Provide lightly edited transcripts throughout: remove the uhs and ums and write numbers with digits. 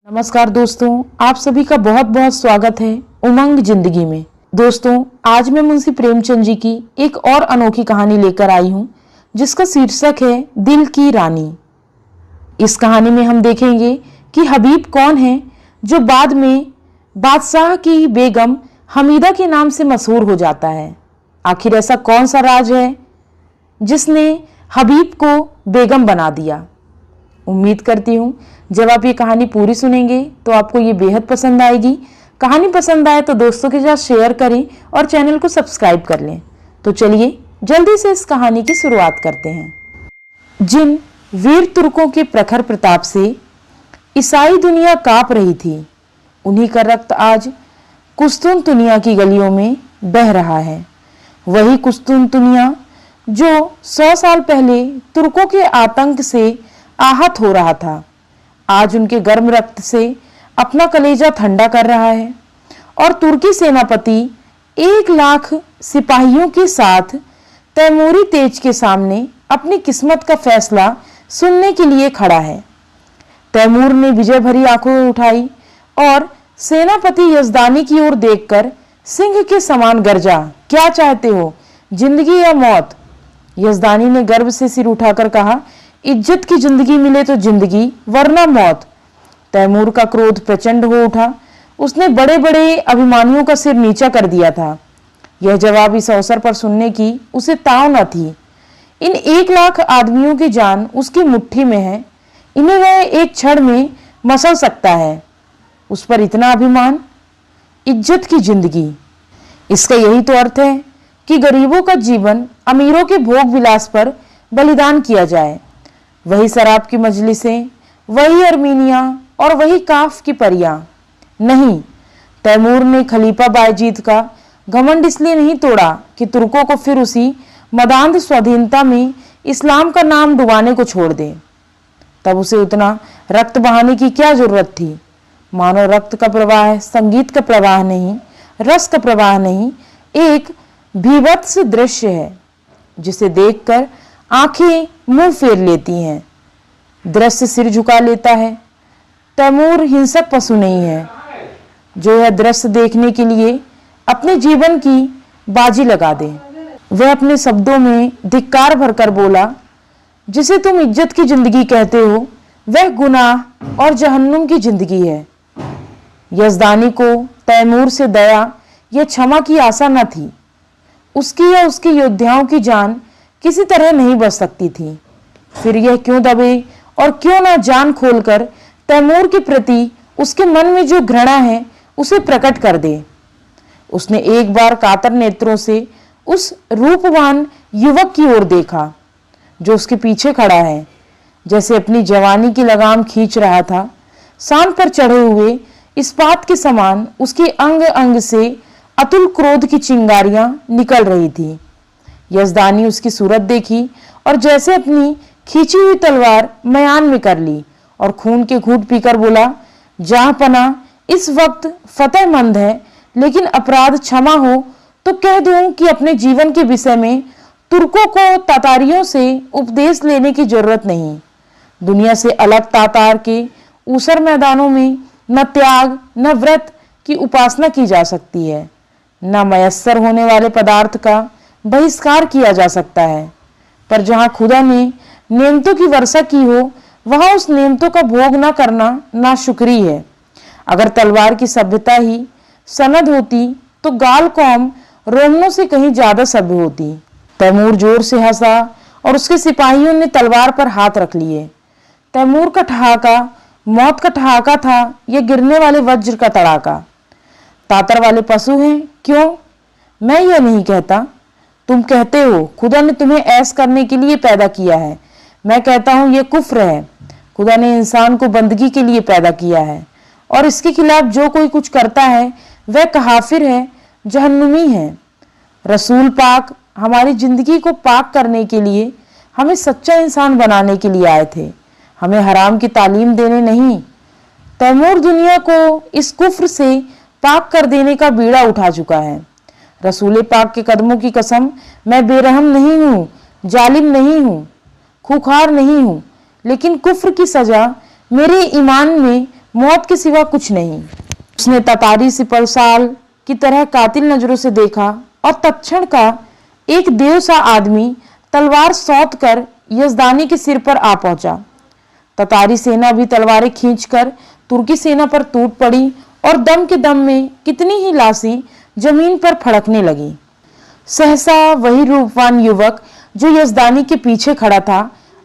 नमस्कार दोस्तों, आप सभी का बहुत बहुत स्वागत है उमंग जिंदगी में। दोस्तों, आज मैं मुंशी प्रेमचंद जी की एक और अनोखी कहानी लेकर आई हूं, जिसका शीर्षक है दिल की रानी। इस कहानी में हम देखेंगे कि हबीब कौन है जो बाद में बादशाह की बेगम हमीदा के नाम से मशहूर हो जाता है। आखिर ऐसा कौन सा राज है जिसने हबीब को बेगम बना दिया। उम्मीद करती हूँ जब आप ये कहानी पूरी सुनेंगे तो आपको ये बेहद पसंद आएगी। कहानी पसंद आए तो दोस्तों के साथ शेयर करें और चैनल को सब्सक्राइब कर लें। तो चलिए जल्दी से इस कहानी की शुरुआत करते हैं। जिन वीर तुर्कों के प्रखर प्रताप से ईसाई दुनिया कांप रही थी, उन्हीं का रक्त आज कुस्तुनतुनिया की गलियों में बह रहा है। वही कुस्तुनतुनिया जो 100 साल पहले तुर्कों के आतंक से आहत हो रहा था, आज उनके गर्म रक्त से अपना कलेजा ठंडा कर रहा है। और तुर्की सेनापति 1 लाख सिपाहियों के साथ तैमूरी तेज के सामने अपनी किस्मत का फैसला सुनने के लिए खड़ा है। तैमूर ने विजय भरी आंखें उठाई और सेनापति यजदानी की ओर देखकर सिंह के समान गरजा, क्या चाहते हो, जिंदगी या मौत? यजदानी ने गर्व से सिर उठाकर कहा, इज्जत की जिंदगी मिले तो जिंदगी, वरना मौत। तैमूर का क्रोध प्रचंड हो उठा। उसने बड़े बड़े अभिमानियों का सिर नीचा कर दिया था। यह जवाब इस अवसर पर सुनने की उसे ताव न थी। इन 1 लाख आदमियों की जान उसकी मुट्ठी में है। इन्हें वह एक क्षण में मसल सकता है। उस पर इतना अभिमान, इज्जत की जिंदगी। इसका यही तो अर्थ है कि गरीबों का जीवन अमीरों के भोग विलास पर बलिदान किया जाए। वही शराब की मजलिसें, वही अर्मीनिया और वही काफ की परियां। नहीं, तैमूर ने खलीफा बायजीद का घमंड इसलिए नहीं तोड़ा कि तुर्कों को फिर उसी मदान्ध स्वाधीनता में इस्लाम का नाम डुबाने को छोड़ दे। तब उसे उतना रक्त बहाने की क्या जरूरत थी। मानो रक्त का प्रवाह संगीत का प्रवाह नहीं, रस का प्रवाह नहीं, एक भीभत्स दृश्य है जिसे देखकर आंखें मुंह फेर लेती हैं, दृश्य सिर झुका लेता है। तैमूर हिंसक पशु नहीं है जो यह दृश्य देखने के लिए अपने जीवन की बाजी लगा दे। वह अपने शब्दों में धिक्कार भरकर बोला, जिसे तुम इज्जत की जिंदगी कहते हो वह गुनाह और जहन्नुम की जिंदगी है। यजदानी को तैमूर से दया या क्षमा की आशा न थी। उसकी या उसके योद्धाओं की जान किसी तरह नहीं बच सकती थी। फिर यह क्यों दबे और क्यों ना जान खोलकर तैमूर के प्रति उसके मन में जो घृणा है उसे प्रकट कर दे। उसने एक बार कातर नेत्रों से उस रूपवान युवक की ओर देखा जो उसके पीछे खड़ा है, जैसे अपनी जवानी की लगाम खींच रहा था। सांड पर चढ़े हुए इस्पात के समान उसके अंग अंग से अतुल क्रोध की चिंगारियां निकल रही थी। यजदानी उसकी सूरत देखी और जैसे अपनी खींची हुई तलवार मयान में कर ली और खून के घूंट पीकर बोला, जहांपना इस वक्त फतेहमंद है, लेकिन अपराध क्षमा हो तो कह दूं कि अपने जीवन के विषय में तुर्कों को तातारियों से उपदेश लेने की जरूरत नहीं। दुनिया से अलग तातार के ऊसर मैदानों में न त्याग न व्रत की उपासना की जा सकती है, न मयस्सर होने वाले पदार्थ का बहिष्कार किया जा सकता है। पर जहां खुदा ने नेमतों की वर्षा की हो, वहां उस नेमतों का भोग न करना नाशुक्री है। अगर तलवार की सभ्यता ही सनद होती तो गाल कौम रोमनों से कहीं ज्यादा सभ्य होती। तैमूर जोर से हंसा और उसके सिपाहियों ने तलवार पर हाथ रख लिए। तैमूर का ठहाका मौत का ठहाका था, यह गिरने वाले वज्र का तड़ाका। तातर वाले पशु हैं क्यों? मैं यह नहीं कहता। तुम कहते हो खुदा ने तुम्हें ऐश करने के लिए पैदा किया है। मैं कहता हूं यह कुफ्र है। खुदा ने इंसान को बंदगी के लिए पैदा किया है और इसके खिलाफ जो कोई कुछ करता है वह काफिर है, जहन्नुमी है। रसूल पाक हमारी जिंदगी को पाक करने के लिए, हमें सच्चा इंसान बनाने के लिए आए थे, हमें हराम की तालीम देने नहीं। तैमूर दुनिया को इस कुफ्र से पाक कर देने का बीड़ा उठा चुका है। रसूल पाक के कदमों की कसम, मैं बेरहम नहीं हूँ, जालिम नहीं हूँ, खूंखार नहीं हूँ, लेकिन कुफ्र की सजा मेरे ईमान में मौत के सिवा कुछ नहीं। उसने ततारी सिपलसाल की तरह कातिल नजरों से देखा और तत्क्षण का एक देव सा आदमी तलवार सौंध कर यजदानी के सिर पर आ पहुंचा। ततारी सेना भी तलवारें खींचकर तुर्की सेना पर टूट पड़ी और दम के दम में कितनी ही लाशें जमीन पर फड़कने लगी। सहसा वही रूपवान युवक जो यजदानी के पीछे खड़ा था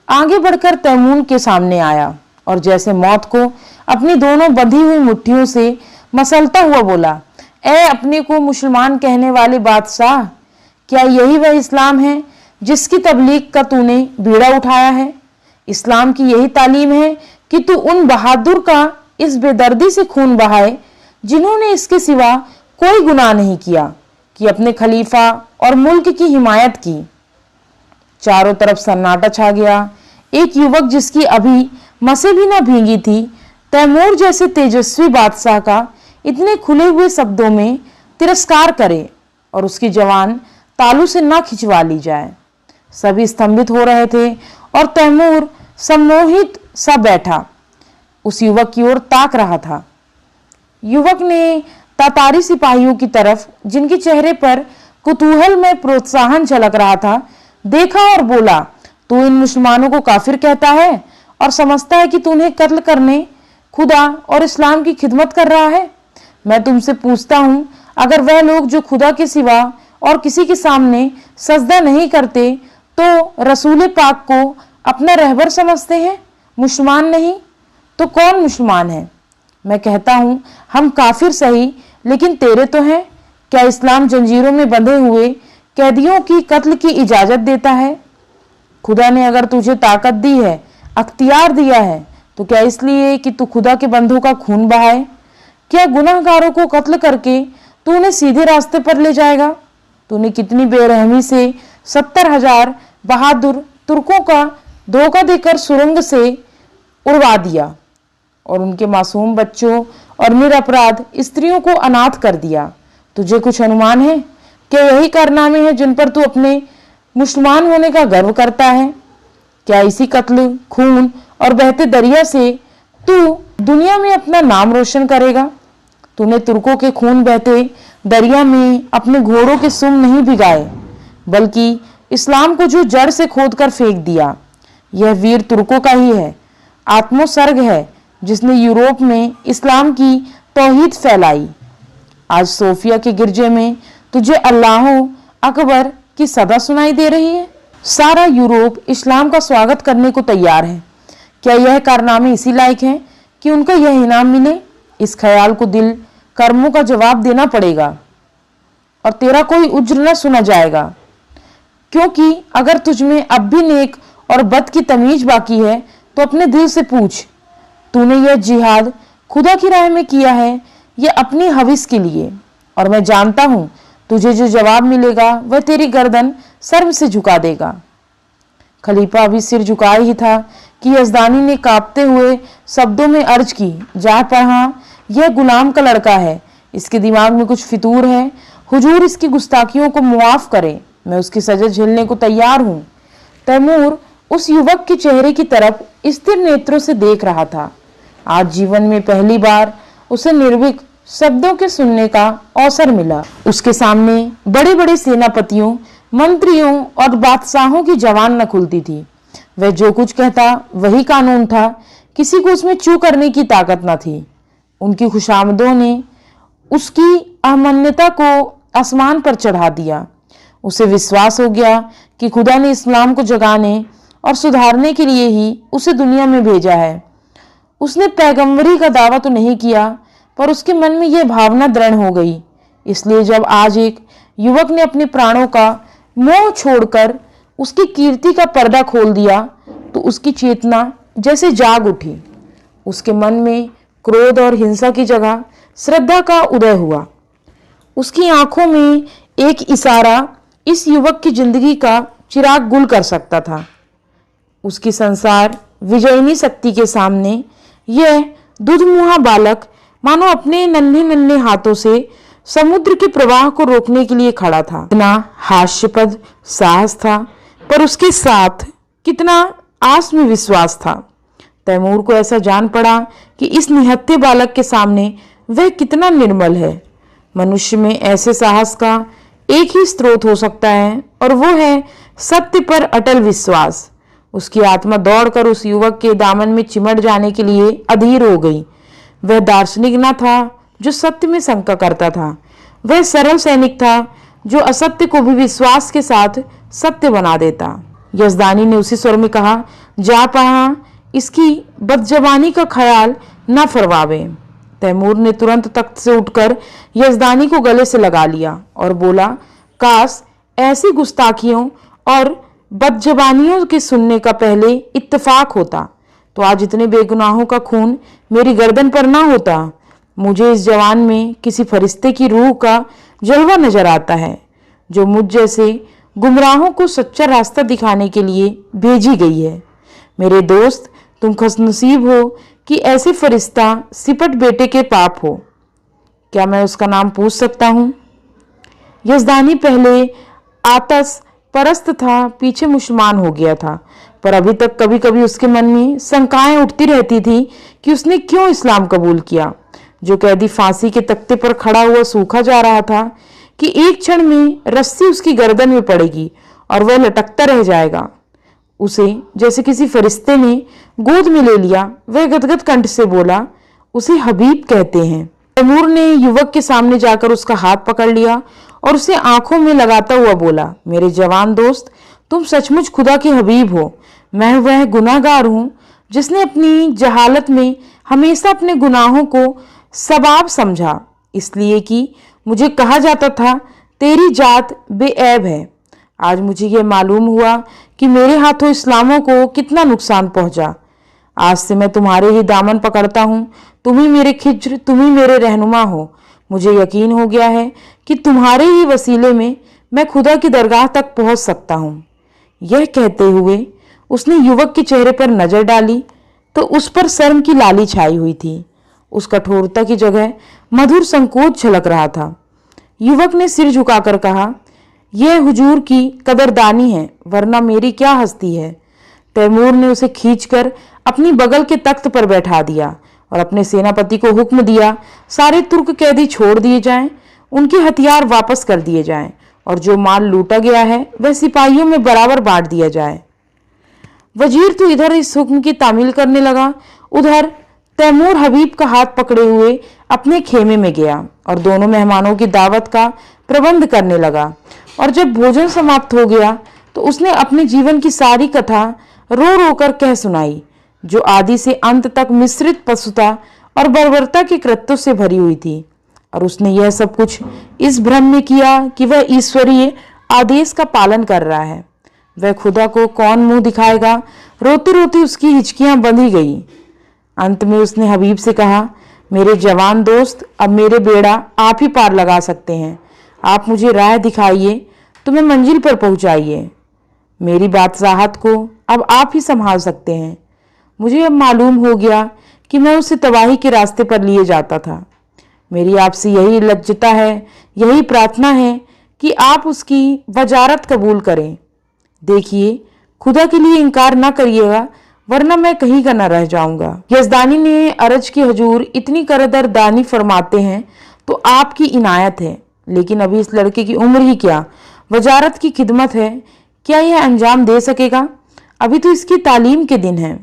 आगे बढ़कर तैमूर के सामने आया और जैसे मौत को अपनी दोनों बंधी हुई मुट्ठियों से मसलता हुआ बोला, ऐ अपने को मुसलमान कहने वाले बादशाह, क्या यही वह इस्लाम है जिसकी तबलीग का तूने बीड़ा उठाया है? इस्लाम की यही तालीम है कि तू उन बहादुर का इस बेदर्दी से खून बहाए जिन्होंने इसके सिवा कोई गुनाह नहीं किया कि अपने खलीफा और मुल्क की हिमायत की। चारों तरफ सन्नाटा छा गया। एक युवक जिसकी अभी मसे भी न भींगी थी, तैमूर जैसे तेजस्वी बादशाह का इतने खुले हुए शब्दों में तिरस्कार करे और उसकी जवान तालू से न खिंचवा ली जाए। सभी स्तंभित हो रहे थे और तैमूर सम्मोहित सा बैठा उस युवक की ओर ताक रहा था। युवक ने तातारी सिपाहियों की तरफ, जिनके चेहरे पर कुतूहल में प्रोत्साहन झलक रहा था, देखा और बोला, तू इन मुसलमानों को काफिर कहता है और समझता है कि तू उन्हें कत्ल करने खुदा और इस्लाम की खिदमत कर रहा है। मैं तुमसे पूछता हूं, अगर वह लोग जो खुदा के सिवा और किसी के सामने सजदा नहीं करते तो रसूल पाक को अपना रहबर समझते हैं, मुसलमान नहीं, तो कौन मुसलमान है? मैं कहता हूं, हम काफिर सही, लेकिन तेरे तो हैं। क्या इस्लाम जंजीरों में बंधे हुए कैदियों की कत्ल की इजाजत देता है? खुदा ने अगर तुझे ताकत दी है, अख्तियार दिया है, तो क्या इसलिए कि तू खुदा के बंधुओं का खून बहाए? क्या गुनाहगारों को कत्ल करके तू उन्हें सीधे रास्ते पर ले जाएगा? तूने कितनी बेरहमी से 70,000 बहादुर तुर्कों का धोखा देकर सुरंग से उड़वा दिया और उनके मासूम बच्चों और निरपराध स्त्रियों को अनाथ कर दिया। तुझे कुछ अनुमान है? क्या यही कारनामे हैं जिन पर तू अपने मुसलमान होने का गर्व करता है? क्या इसी कत्ल, खून और बहते दरिया से तू दुनिया में अपना नाम रोशन करेगा? तूने तुर्कों के खून बहते दरिया में अपने घोड़ों के सुम नहीं भिगाए, बल्कि इस्लाम को जो जड़ से खोदकर फेंक दिया। यह वीर तुर्कों का ही है, आत्मोसर्ग है, जिसने यूरोप में इस्लाम की तौहीद फैलाई। आज सोफिया के गिरजे में तुझे अल्लाहो अकबर की सदा सुनाई दे रही है। सारा यूरोप इस्लाम का स्वागत करने को तैयार है। क्या यह कारनामे इसी लायक हैं कि उनका यह इनाम मिले? इस ख्याल को दिल कर्मों का जवाब देना पड़ेगा और तेरा कोई उज्र न सुना जाएगा, क्योंकि अगर तुझमें अब भी नेक और बद की तमीज बाकी है तो अपने दिल से पूछ, तूने यह जिहाद खुदा की राह में किया है या अपनी हविस के लिए? और मैं जानता हूं तुझे जो जवाब मिलेगा वह तेरी गर्दन शर्म से झुका देगा। खलीफा अभी सिर झुकाए ही था कि यजदानी ने कांपते हुए शब्दों में अर्ज की, जा पढ़ा, यह गुलाम का लड़का है, इसके दिमाग में कुछ फितूर है। हुजूर इसकी गुस्ताखियों को मुआफ करे, मैं उसकी सजा झेलने को तैयार हूं। तैमूर उस युवक के चेहरे की तरफ स्थिर नेत्रों से देख रहा था। आज जीवन में पहली बार उसे निर्भीक शब्दों के सुनने का अवसर मिला। उसके सामने बड़े बड़े सेनापतियों, मंत्रियों और बादशाहों की जबान न खुलती थी। वह जो कुछ कहता वही कानून था, किसी को उसमें चू करने की ताकत न थी। उनकी खुशामदों ने उसकी अहमन्यता को आसमान पर चढ़ा दिया। उसे विश्वास हो गया कि खुदा ने इस्लाम को जगाने और सुधारने के लिए ही उसे दुनिया में भेजा है। उसने पैगंबरी का दावा तो नहीं किया, पर उसके मन में यह भावना दृढ़ हो गई। इसलिए जब आज एक युवक ने अपने प्राणों का मोह छोड़कर उसकी कीर्ति का पर्दा खोल दिया, तो उसकी चेतना जैसे जाग उठी। उसके मन में क्रोध और हिंसा की जगह श्रद्धा का उदय हुआ। उसकी आंखों में एक इशारा इस युवक की जिंदगी का चिराग गुल कर सकता था। उसकी संसार विजयनी शक्ति के सामने यह दुधमुहा बालक मानो अपने नन्हे नन्हे हाथों से समुद्र के प्रवाह को रोकने के लिए खड़ा था। कितना हास्यपद साहस था, पर उसके साथ कितना आत्मविश्वास था। तैमूर को ऐसा जान पड़ा कि इस निहत्थे बालक के सामने वह कितना निर्मल है। मनुष्य में ऐसे साहस का एक ही स्रोत हो सकता है और वो है सत्य पर अटल विश्वास। उसकी आत्मा दौड़कर उस युवक के दामन में चिमट जाने के लिए अधीर हो गई। वह दार्शनिक न था जो सत्य में शंका करता था, वह सरल सैनिक था जो असत्य को भी विश्वास के साथ सत्य बना देता। यजदानी ने उसी स्वर में कहा, जा पहा, इसकी बदजबानी का ख्याल न फरमावे। तैमूर ने तुरंत तख्त से उठकर यजदानी को गले से लगा लिया और बोला, काश ऐसी गुस्ताखियों और बदजबानियों के सुनने का पहले इत्तेफाक होता तो आज इतने बेगुनाहों का खून मेरी गर्दन पर ना होता। मुझे इस जवान में किसी फरिश्ते की रूह का जलवा नजर आता है जो मुझ जैसे गुमराहों को सच्चा रास्ता दिखाने के लिए भेजी गई है। मेरे दोस्त, तुम खुशनसीब हो कि ऐसे फरिश्ता सिपट बेटे के पाप हो। क्या मैं उसका नाम पूछ सकता हूँ? यजदानी पहले आतस परस्त था, पीछे मुसलमान हो गया था, पर अभी तक कभी कभी उसके मन में शंकाएं उठती रहती थी कि उसने क्यों इस्लाम कबूल किया। जो कैदी फांसी के तख्ते पर खड़ा हुआ सूखा जा रहा था कि एक क्षण में रस्सी उसकी गर्दन में पड़ेगी और वह लटकता रह जाएगा। उसे जैसे किसी फरिश्ते ने गोद में ले लिया। वह गदगद कंठ से बोला, उसे हबीब कहते हैं। तैमूर ने युवक के सामने जाकर उसका हाथ पकड़ लिया और उसे आंखों में लगाता हुआ बोला, मेरे जवान दोस्त, तुम सचमुच खुदा के हबीब हो। मैं वह गुनाहगार हूँ जिसने अपनी जहालत में हमेशा अपने गुनाहों को सबाब समझा, इसलिए कि मुझे कहा जाता था तेरी जात बेऐब है। आज मुझे यह मालूम हुआ कि मेरे हाथों इस्लामों को कितना नुकसान पहुंचा। आज से मैं तुम्हारे ही दामन पकड़ता हूँ। तुम ही मेरे खिज्र, तुम ही मेरे रहनुमा हो। मुझे यकीन हो गया है कि तुम्हारे ही वसीले में मैं खुदा की दरगाह तक पहुंच सकता हूँ। यह कहते हुए उसने युवक के चेहरे पर नजर डाली तो उस पर शर्म की लाली छाई हुई थी। उस कठोरता की जगह मधुर संकोच झलक रहा था। युवक ने सिर झुकाकर कहा, यह हुजूर की कदरदानी है, वरना मेरी क्या हस्ती है। तैमूर ने उसे खींचकर अपनी बगल के तख्त पर बैठा दिया और अपने सेनापति को हुक्म दिया, सारे तुर्क कैदी छोड़ दिए जाएं, उनके हथियार वापस कर दिए जाएं और जो माल लूटा गया है वह सिपाहियों में बराबर बांट दिया जाए। वजीर तो इधर इस हुक्म की तामील करने लगा, उधर तैमूर हबीब का हाथ पकड़े हुए अपने खेमे में गया और दोनों मेहमानों की दावत का प्रबंध करने लगा। और जब भोजन समाप्त हो गया तो उसने अपने जीवन की सारी कथा रो रो कर कह सुनाई, जो आदि से अंत तक मिश्रित पशुता और बर्बरता के कृत्यों से भरी हुई थी। और उसने यह सब कुछ इस भ्रम में किया कि वह ईश्वरीय आदेश का पालन कर रहा है। वह खुदा को कौन मुंह दिखाएगा। रोती रोती उसकी हिचकियां बंधी गई। अंत में उसने हबीब से कहा, मेरे जवान दोस्त, अब मेरे बेड़ा आप ही पार लगा सकते हैं। आप मुझे राह दिखाइए, तुम्हें मंजिल पर पहुंचाइए। मेरी बादशाहत को अब आप ही संभाल सकते हैं। मुझे अब मालूम हो गया कि मैं उसे तबाही के रास्ते पर लिए जाता था। मेरी आपसे यही लज्जता है, यही प्रार्थना है कि आप उसकी वजारत कबूल करें। देखिए, खुदा के लिए इनकार न करिएगा, वरना मैं कहीं का न रह जाऊंगा। यजदानी ने अर्ज की, हजूर इतनी करदरदानी फरमाते हैं तो आपकी इनायत है, लेकिन अभी इस लड़के की उम्र ही क्या, वजारत की खिदमत है, क्या यह अंजाम दे सकेगा? अभी तो इसकी तालीम के दिन है।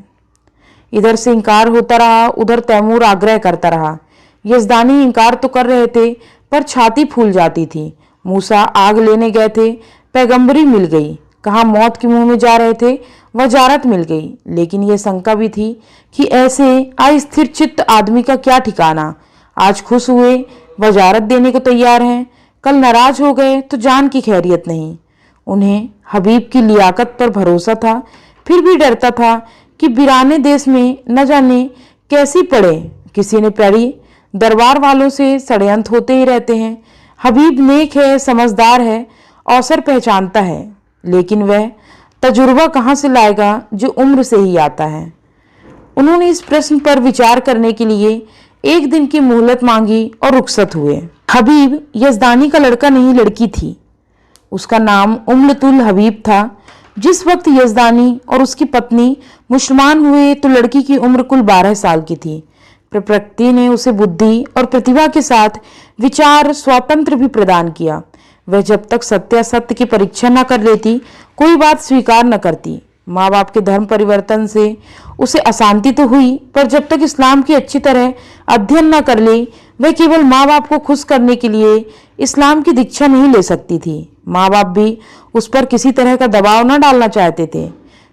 इधर से इनकार होता रहा, उधर तैमूर आग्रह करता रहा। यजदानी इनकार तो कर रहे थे पर छाती फूल जाती थी। मूसा आग लेने गए थे, पैगंबरी मिल गई। कहाँ मौत के मुंह में जा रहे थे, वजारत मिल गई। लेकिन यह शंका भी थी कि ऐसे अस्थिर चित्त आदमी का क्या ठिकाना। आज खुश हुए, वजारत देने को तैयार हैं, कल नाराज हो गए तो जान की खैरियत नहीं। उन्हें हबीब की लियाकत पर भरोसा था, फिर भी डरता था कि बिराने देश में न जाने कैसी पड़े। किसी ने पढ़ी, दरबार वालों से षड्यंत्र होते ही रहते हैं। हबीब नेक है, समझदार है, अवसर पहचानता है, लेकिन वह तजुर्बा कहाँ से लाएगा जो उम्र से ही आता है। उन्होंने इस प्रश्न पर विचार करने के लिए एक दिन की मोहलत मांगी और रुखसत हुए। हबीब यजदानी का लड़का नहीं, लड़की थी। उसका नाम उम्मतुल हबीब था। जिस वक्त यजदानी और उसकी पत्नी मुसलमान हुए तो लड़की की उम्र कुल 12 साल की थी। प्रकृति ने उसे बुद्धि और प्रतिभा के साथ विचार स्वातंत्र भी प्रदान किया। वह जब तक सत्यासत्य की परीक्षा न कर लेती कोई बात स्वीकार न करती। माँ बाप के धर्म परिवर्तन से उसे अशांति तो हुई, पर जब तक इस्लाम की अच्छी तरह अध्ययन न कर ले वह केवल माँ बाप को खुश करने के लिए इस्लाम की दीक्षा नहीं ले सकती थी। माँ बाप भी उस पर किसी तरह का दबाव न डालना चाहते थे।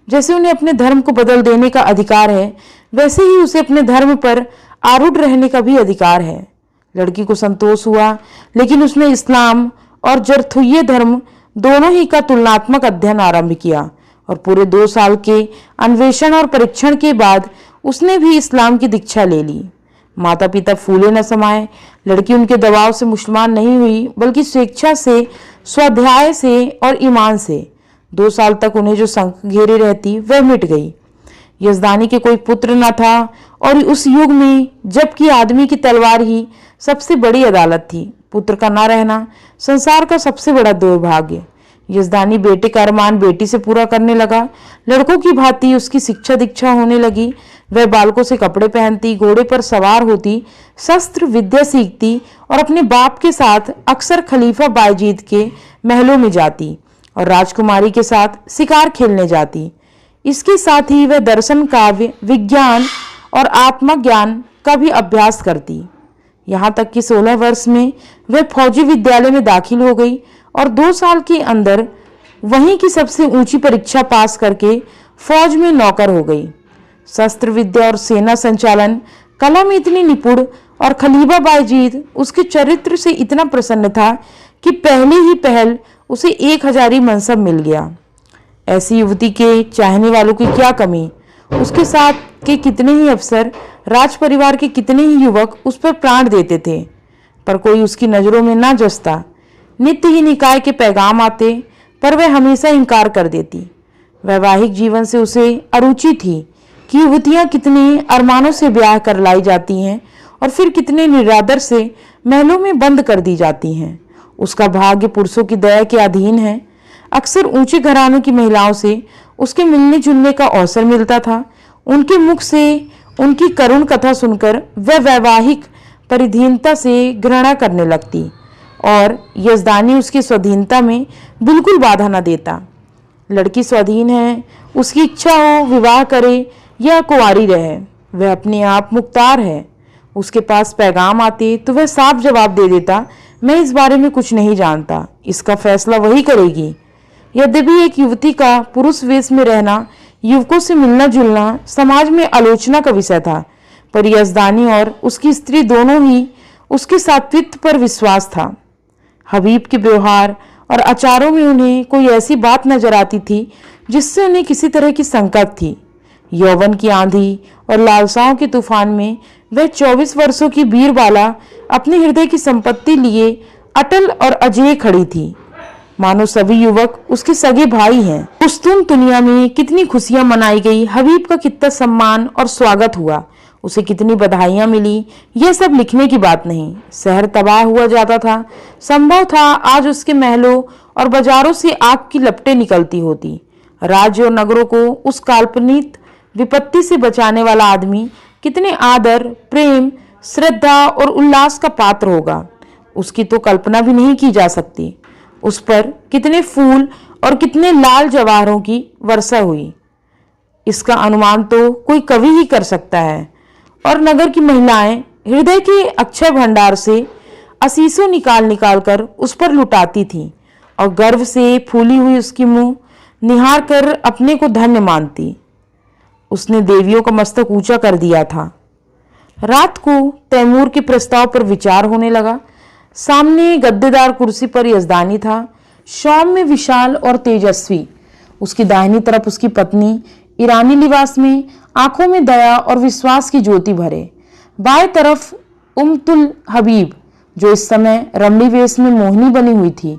जैसे उन्हें अपने धर्म को बदल देने का अधिकार है, वैसे ही उसे अपने धर्म पर आरूढ़ रहने का भी अधिकार है। लड़की को संतोष हुआ, लेकिन उसने इस्लाम और जरथुये धर्म दोनों ही का तुलनात्मक अध्ययन आरंभ किया और पूरे 2 साल के अन्वेषण और परीक्षण के बाद उसने भी इस्लाम की दीक्षा ले ली। माता पिता फूले न समाये। लड़की उनके दबाव से मुसलमान नहीं हुई, बल्कि स्वेच्छा से, स्वाध्याय से और ईमान से। 2 साल तक उन्हें जो संकट घेरे रहती वह मिट गई। यजदानी के कोई पुत्र न था और उस युग में जबकि आदमी की तलवार ही सबसे बड़ी अदालत थी। पुत्र का न रहना संसार का सबसे बड़ा दुर्भाग्य। यजदानी बेटे का अरमान बेटी से पूरा करने लगा। लड़कों की भांति उसकी शिक्षा दीक्षा होने लगी। वह बालकों से कपड़े पहनती, घोड़े पर सवार होती, शस्त्र विद्या सीखती और अपने बाप के साथ अक्सर खलीफा बायजीद के महलों में जाती और राजकुमारी के साथ शिकार खेलने जाती। इसके साथ ही वह दर्शन, काव्य, विज्ञान और आत्मज्ञान का भी अभ्यास करती। यहाँ तक कि 16 वर्ष में वह फौजी विद्यालय में दाखिल हो गई और 2 साल के अंदर वहीं की सबसे ऊंची परीक्षा पास करके फौज में नौकर हो गई। शस्त्र विद्या और सेना संचालन कला में इतनी निपुण और खलीफा बायजीद उसके चरित्र से इतना प्रसन्न था कि पहले ही पहल उसे 1000 मनसब मिल गया। ऐसी युवती के चाहने वालों की क्या कमी। उसके साथ के कितने ही अफसर, राज परिवार के कितने ही युवक उस पर प्राण देते थे, पर कोई उसकी नजरों में ना जचता। नित्य ही निकाय के पैगाम आते, पर वह हमेशा इनकार कर देती। वैवाहिक जीवन से उसे अरुचि थी कि युवतियां कितने अरमानों से ब्याह कर लाई जाती हैं और फिर कितने निरादर से महलों में बंद कर दी जाती हैं। उसका भाग्य पुरुषों की दया के अधीन है। अक्सर ऊंचे घरानों की महिलाओं से उसके मिलने जुलने का अवसर मिलता था। उनके मुख से उनकी करुण कथा सुनकर वह वैवाहिक परिधीनता से घृणा करने लगती और यजदानी उसकी स्वाधीनता में बिल्कुल बाधा न देता। लड़की स्वाधीन है, उसकी इच्छा हो विवाह करे या कुंवारी रहे, वह अपने आप मुख्तार है। उसके पास पैगाम आते तो वह साफ जवाब दे देता, मैं इस बारे में कुछ नहीं जानता, इसका फैसला वही करेगी। यद्यपि एक युवती का पुरुष वेश में रहना, युवकों से मिलना जुलना समाज में आलोचना का विषय था, पर यजदानी और उसकी स्त्री दोनों ही उसके सात्वित्व पर विश्वास था। हबीब के व्यवहार और आचारों में उन्हें कोई ऐसी बात नजर आती थी जिससे उन्हें किसी तरह की संकट थी। यौवन की आंधी और लालसाओं के तूफान में वह 24 वर्षों की बीरबाला अपने हृदय की संपत्ति लिए अटल और अजेय खड़ी थी, मानो सभी युवक उसके सगे भाई हैं। उस दुनिया में कितनी खुशियां मनाई गई, हबीब का कितना सम्मान और स्वागत हुआ, उसे कितनी बधाइयां मिली, यह सब लिखने की बात नहीं। शहर तबाह हुआ जाता था। संभव था आज उसके महलों और बाजारों से आग की लपटें निकलती होती। राज्य और नगरों को उस काल्पनिक विपत्ति से बचाने वाला आदमी कितने आदर, प्रेम, श्रद्धा और उल्लास का पात्र होगा, उसकी तो कल्पना भी नहीं की जा सकती। उस पर कितने फूल और कितने लाल जवाहरों की वर्षा हुई, इसका अनुमान तो कोई कवि ही कर सकता है। और नगर की महिलाएं हृदय के अक्षय भंडार से आशीषों निकाल निकाल कर उस पर लुटाती थीं और गर्व से फूली हुई उसकी मुंह निहार कर अपने को धन्य मानती। उसने देवियों का मस्तक ऊंचा कर दिया था। रात को तैमूर के प्रस्ताव पर विचार होने लगा। सामने गद्देदार कुर्सी पर यजदानी था, सौम्य, विशाल और तेजस्वी। उसकी दाहिनी तरफ उसकी पत्नी, ईरानी लिबास में, आंखों में दया और विश्वास की ज्योति भरे। बाएं तरफ उम्तुल हबीब, जो इस समय रमणी वेश में मोहिनी बनी हुई थी,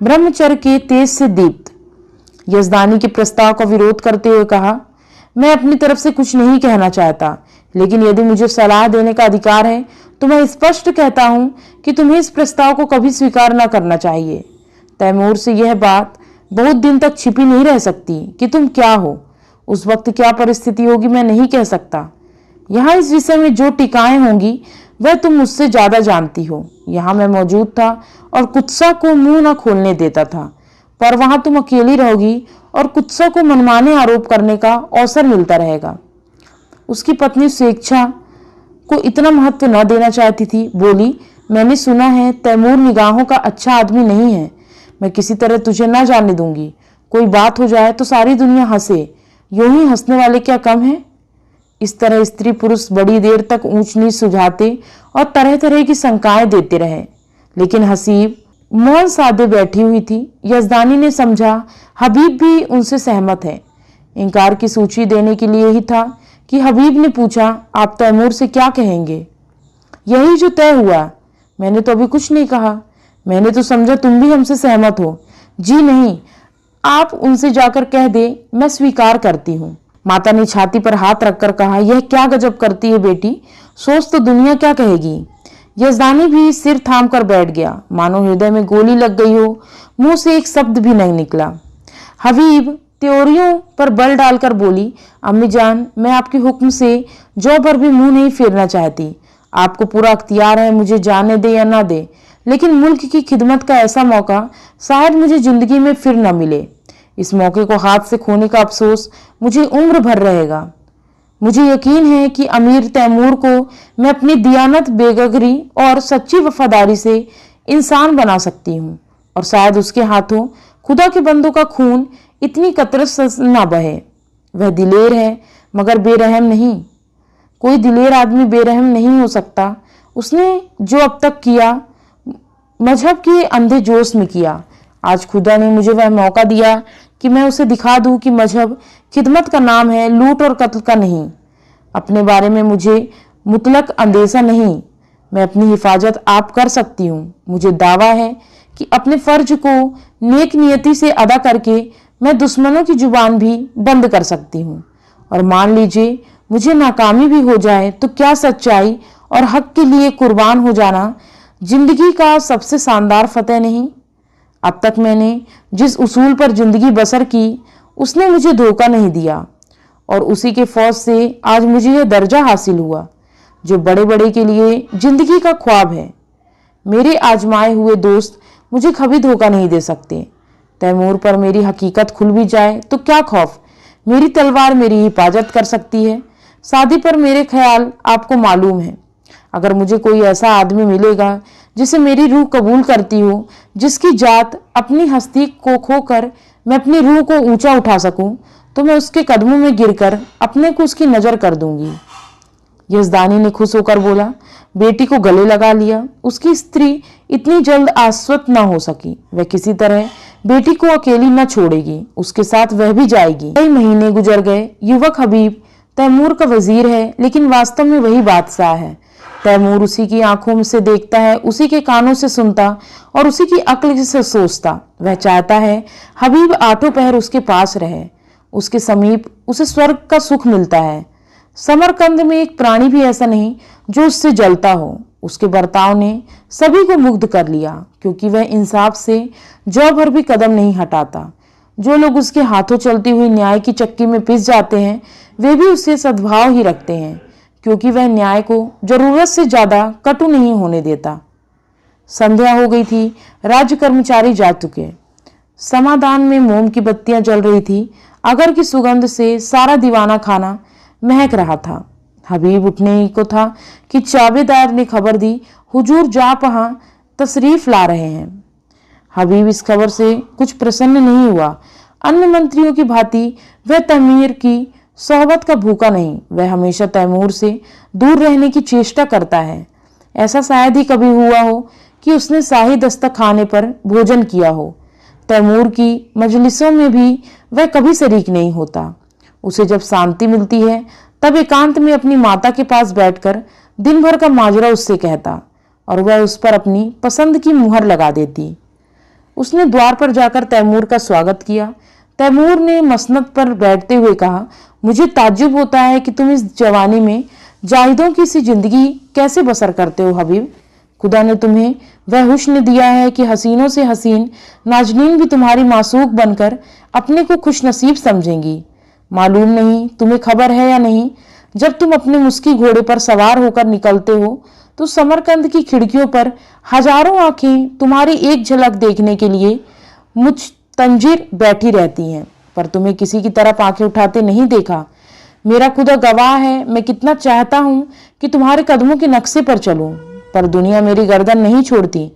ब्रह्मचर्य के तेज से दीप्त। यजदानी के प्रस्ताव का विरोध करते हुए कहा, मैं अपनी तरफ से कुछ नहीं कहना चाहता, लेकिन यदि मुझे सलाह देने का अधिकार है तो मैं स्पष्ट कहता हूं कि तुम्हें इस प्रस्ताव को कभी स्वीकार न करना चाहिए। तैमूर से यह बात बहुत दिन तक छिपी नहीं रह सकती कि तुम क्या हो। उस वक्त क्या परिस्थिति होगी मैं नहीं कह सकता। यहाँ इस विषय में जो टिकाएं होंगी वह तुम मुझसे ज्यादा जानती हो। यहाँ मैं मौजूद था और कुत्सा को मुंह न खोलने देता था, पर वहां तुम अकेली रहोगी और कुत्सा को मनमाने आरोप करने का अवसर मिलता रहेगा। उसकी पत्नी स्वेच्छा को इतना महत्व न देना चाहती थी। बोली, मैंने सुना है तैमूर निगाहों का अच्छा आदमी नहीं है। मैं किसी तरह तुझे ना जाने दूंगी। कोई बात हो जाए तो सारी दुनिया हंसे, यूं ही हंसने वाले क्या कम है। इस तरह स्त्री पुरुष बड़ी देर तक ऊंच नीच सुझाते और तरह तरह की शंकाएं देते रहे, लेकिन हसीब मौन साधे बैठी हुई थी। यजदानी ने समझा हबीब भी उनसे सहमत है। इनकार की सूची देने के लिए ही था कि हबीब ने पूछा, आप तैमूर से क्या कहेंगे? यही जो तय हुआ। मैंने तो अभी कुछ नहीं कहा। मैंने तो समझा तुम भी हमसे सहमत हो। जी नहीं, आप उनसे जाकर कह दे, मैं स्वीकार करती हूँ। माता ने छाती पर हाथ रखकर कहा, यह क्या गजब करती है बेटी, सोच तो दुनिया क्या कहेगी। यजदानी भी सिर थाम कर बैठ गया, मानो हृदय में गोली लग गई हो। मुंह से एक शब्द भी नहीं निकला। हबीब त्योरियों पर बल डालकर बोली, अम्मी जान, मैं आपके हुक्म से जौ पर भी मुंह नहीं फेरना चाहती। आपको पूरा अख्तियार है, मुझे जाने दे या ना दे, लेकिन मुल्क की खिदमत का ऐसा मौका शायद मुझे जिंदगी में फिर न मिले। इस मौके को हाथ से खोने का अफसोस मुझे उम्र भर रहेगा। मुझे यकीन है कि अमीर तैमूर को मैं अपनी दियानत, बेगगरी और सच्ची वफादारी से इंसान बना सकती हूँ, और शायद उसके हाथों खुदा के बंदों का खून इतनी कतरत से न बहे। वह दिलेर है मगर बेरहम नहीं। कोई दिलेर आदमी बेरहम नहीं हो सकता। उसने जो अब तक किया मजहब के अंधे जोश में किया। आज खुदा ने मुझे वह मौका दिया कि मैं उसे दिखा दूं कि मजहब खिदमत का नाम है, लूट और कत्ल का नहीं। अपने बारे में मुझे मुतलक अंदेशा नहीं। मैं अपनी हिफाजत आप कर सकती हूँ। मुझे दावा है कि अपने फर्ज को नेक नियति से अदा करके मैं दुश्मनों की जुबान भी बंद कर सकती हूँ। और मान लीजिए मुझे नाकामी भी हो जाए तो क्या सच्चाई और हक के लिए कुर्बान हो जाना जिंदगी का सबसे शानदार फतेह नहीं? अब तक मैंने जिस उसूल पर जिंदगी बसर की उसने मुझे धोखा नहीं दिया, और उसी के फौज से आज मुझे यह दर्जा हासिल हुआ जो बड़े बड़े के लिए जिंदगी का ख्वाब है। मेरे आजमाए हुए दोस्त मुझे कभी धोखा नहीं दे सकते। तैमूर पर मेरी हकीकत खुल भी जाए तो क्या खौफ, मेरी तलवार मेरी हिफाजत कर सकती है। शादी पर मेरे ख्याल आपको मालूम है। अगर मुझे कोई ऐसा आदमी मिलेगा जिसे मेरी रूह कबूल करती हो, जिसकी जात अपनी हस्ती को खोकर मैं अपनी रूह को ऊंचा उठा सकूं, तो मैं उसके कदमों में गिरकर अपने को उसकी नजर कर दूंगी। यजदानी ने खुश होकर बोला, बेटी को गले लगा लिया। उसकी स्त्री इतनी जल्द आश्वस्त न हो सकी। वह किसी तरह बेटी को अकेली न छोड़ेगी, उसके साथ वह भी जाएगी। कई महीने गुजर गए। युवक हबीब तैमूर का वजीर है, लेकिन वास्तव में वही बादशाह है। तैमूर उसी की आंखों से देखता है, उसी के कानों से सुनता और उसी की अक्ल से सोचता। वह चाहता है हबीब आठों पहर उसके पास रहे, उसके समीप उसे स्वर्ग का सुख मिलता है। समरकंद में एक प्राणी भी ऐसा नहीं जो उससे जलता हो। उसके बर्ताव ने सभी को मुग्ध कर लिया, क्योंकि वह इंसाफ से जौ भर भी कदम नहीं हटाता। जो लोग उसके हाथों चलती हुई न्याय की चक्की में पिस जाते हैं, वे भी उससे सद्भाव ही रखते हैं, क्योंकि वह न्याय को जरूरत से ज्यादा कटु नहीं होने देता। संध्या हो गई थी। राज्य कर्मचारी जा चुके। समाधान में मोम की बत्तियां जल रही थी। अगर की सुगंध से सारा दीवाना खाना महक रहा था। हबीब उठने ही को था कि चाबेदार ने खबर दी, हुजूर जापहां तशरीफ ला रहे हैं। हबीब इस खबर से कुछ प्रसन्न नहीं हुआ। अन्य मंत्रियों की भांति वह तमीर की सोहबत का भूखा नहीं। वह हमेशा तैमूर से दूर रहने की चेष्टा करता है। ऐसा शायद ही कभी हुआ हो कि उसने शाही दस्तक खाने पर भोजन किया हो। तैमूर की मजलिसों में भी वह कभी शरीक नहीं होता। उसे जब शांति मिलती है तब एकांत में अपनी माता के पास बैठकर दिन भर का माजरा उससे कहता, और वह उस पर अपनी पसंद की मुहर लगा देती। उसने द्वार पर जाकर तैमूर का स्वागत किया। तैमूर ने मसनद पर बैठते हुए कहा, मुझे ताज्जुब होता है कि तुम इस जवानी में जाहिदों की सी जिंदगी कैसे बसर करते हो हबीब। खुदा ने तुम्हें वह हुस्न दिया है कि हसीनों से हसीन नाजनीन भी तुम्हारी मासूक बनकर अपने को खुशनसीब समझेंगी। मालूम नहीं तुम्हें खबर है या नहीं, जब तुम अपने मुस्की घोड़े पर सवार होकर निकलते हो तो समरकंद की खिड़कियों पर हजारों आंखें तुम्हारी एक झलक देखने के लिए मुझ तंजीर बैठी रहती हैं, पर तुम्हें किसी की तरफ आंखें उठाते नहीं देखा। मेरा खुदा गवाह है, मैं कितना चाहता हूं कि तुम्हारे कदमों के नक्शे पर चलूं, पर दुनिया मेरी गर्दन नहीं छोड़ती।